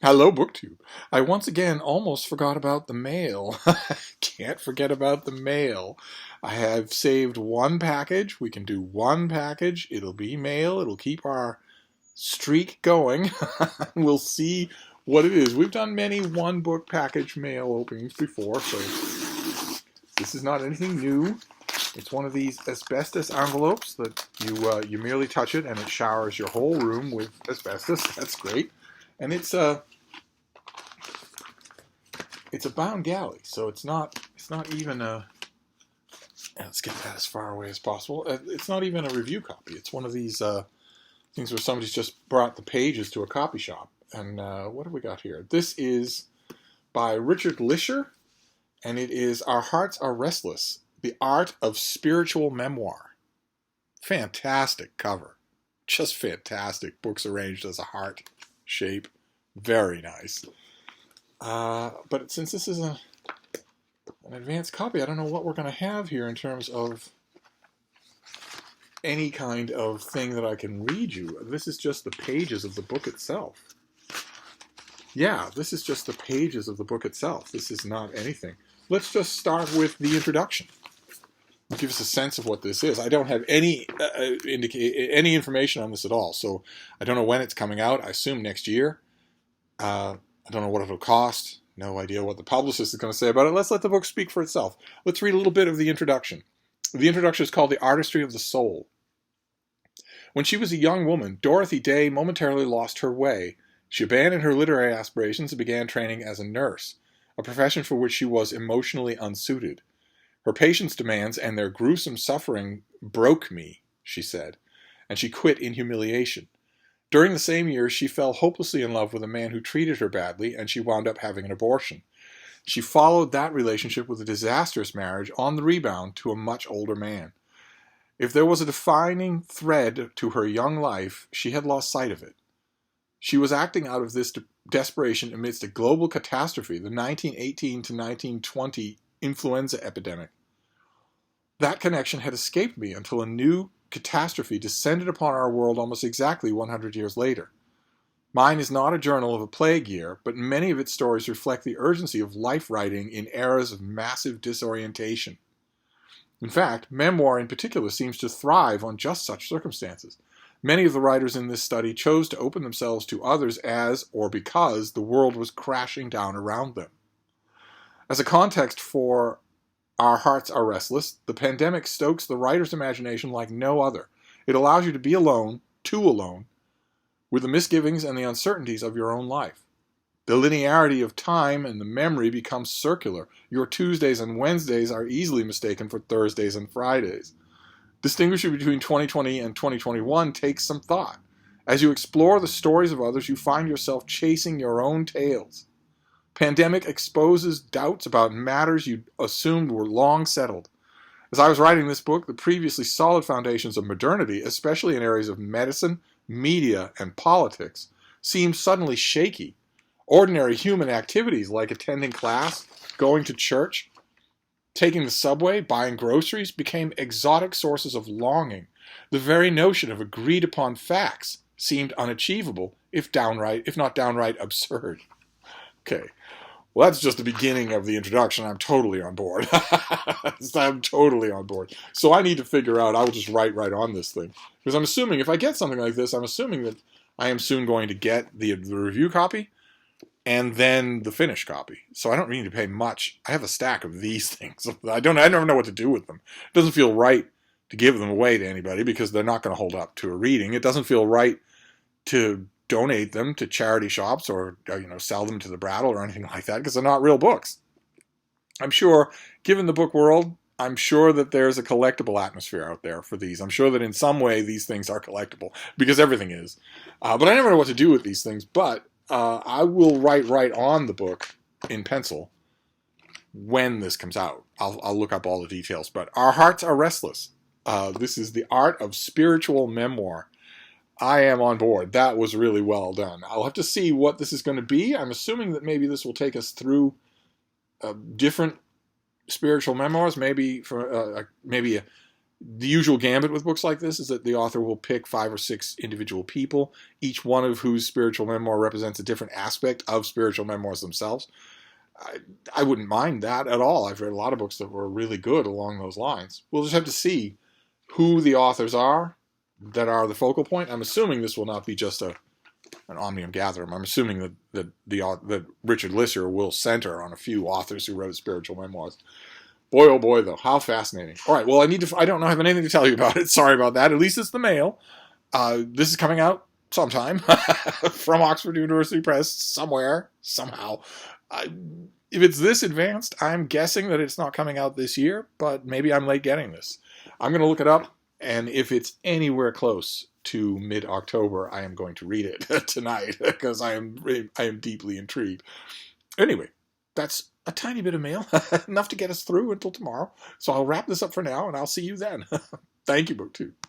Hello, BookTube. I once again almost forgot about the mail. Can't forget about the mail. I have saved one package. We can do one package. It'll be mail. It'll keep our streak going. We'll see what it is. We've done many one book package mail openings before, so this is not anything new. It's one of these asbestos envelopes that you merely touch it and it showers your whole room with asbestos. That's great. And it's a bound galley, so it's not even a. Let's get that as far away as possible. It's not even a review copy. It's one of these things where somebody's just brought the pages to a copy shop. And what have we got here? This is by Richard Lisher, and it is Our Hearts Are Restless: The Art of Spiritual Memoir. Fantastic cover. Just fantastic. Books arranged as a heart shape. Very nice. But since this is an advanced copy, I don't know what we're going to have here in terms of any kind of thing that I can read you. This is just the pages of the book itself. Yeah, this is just the pages of the book itself. This is not anything. Let's just start with the introduction. Give us a sense of what this is. I don't have any information on this at all, so I don't know when it's coming out. I assume next year. I don't know what it'll cost. No idea what the publicist is going to say about it. Let's let the book speak for itself. Let's read a little bit of the introduction. The introduction is called The Artistry of the Soul. When she was a young woman, Dorothy Day momentarily lost her way. She abandoned her literary aspirations and began training as a nurse, a profession for which she was emotionally unsuited. Her patient's demands and their gruesome suffering broke me, she said, and she quit in humiliation. During the same year, she fell hopelessly in love with a man who treated her badly, and she wound up having an abortion. She followed that relationship with a disastrous marriage on the rebound to a much older man. If there was a defining thread to her young life, she had lost sight of it. She was acting out of this desperation amidst a global catastrophe, the 1918 to 1920 influenza epidemic. That connection had escaped me until a new catastrophe descended upon our world almost exactly 100 years later. Mine is not a journal of a plague year, but many of its stories reflect the urgency of life writing in eras of massive disorientation. In fact, memoir in particular seems to thrive on just such circumstances. Many of the writers in this study chose to open themselves to others as, or because, the world was crashing down around them. As a context for Our Hearts Are Restless, the pandemic stokes the writer's imagination like no other. It allows you to be alone, too alone, with the misgivings and the uncertainties of your own life. The linearity of time and the memory becomes circular. Your Tuesdays and Wednesdays are easily mistaken for Thursdays and Fridays. Distinguishing between 2020 and 2021 takes some thought. As you explore the stories of others, you find yourself chasing your own tails. Pandemic exposes doubts about matters you assumed were long settled. As I was writing this book, the previously solid foundations of modernity, especially in areas of medicine, media, and politics, seemed suddenly shaky. Ordinary human activities like attending class, going to church, taking the subway, buying groceries became exotic sources of longing. The very notion of agreed-upon facts seemed unachievable, if not downright absurd. Okay, well, that's just the beginning of the introduction. I'm totally on board. I'm totally on board. So I need to figure out, I will just write right on this thing. Because I'm assuming, if I get something like this, I'm assuming that I am soon going to get the review copy and then the finished copy. So I don't need to pay much. I have a stack of these things. I never know what to do with them. It doesn't feel right to give them away to anybody because they're not going to hold up to a reading. It doesn't feel right to donate them to charity shops or sell them to the Brattle or anything like that because they're not real books. I'm sure, given the book world, I'm sure that there's a collectible atmosphere out there for these. I'm sure that in some way these things are collectible because everything is. But I never know what to do with these things. But I will write right on the book in pencil when this comes out. I'll look up all the details. But Our Hearts Are Restless. This is The Art of Spiritual Memoir. I am on board. That was really well done. I'll have to see what this is going to be. I'm assuming that maybe this will take us through different spiritual memoirs. Maybe The usual gambit with books like this is that the author will pick 5 or 6 individual people, each one of whose spiritual memoir represents a different aspect of spiritual memoirs themselves. I wouldn't mind that at all. I've read a lot of books that were really good along those lines. We'll just have to see who the authors are that are the focal point. I'm assuming this will not be just an omnium gatherum. I'm assuming that Richard Lisser will center on a few authors who wrote spiritual memoirs. Boy, oh boy, though, how fascinating. All right, well, I don't have anything to tell you about it. Sorry about that. At least it's the mail. This is coming out sometime from Oxford University Press, somewhere, somehow. If it's this advanced, I'm guessing that it's not coming out this year, but maybe I'm late getting this. I'm going to look it up, and if it's anywhere close to mid-October, I am going to read it tonight, because I am deeply intrigued. Anyway, that's a tiny bit of mail, enough to get us through until tomorrow. So I'll wrap this up for now, and I'll see you then. Thank you, BookTube.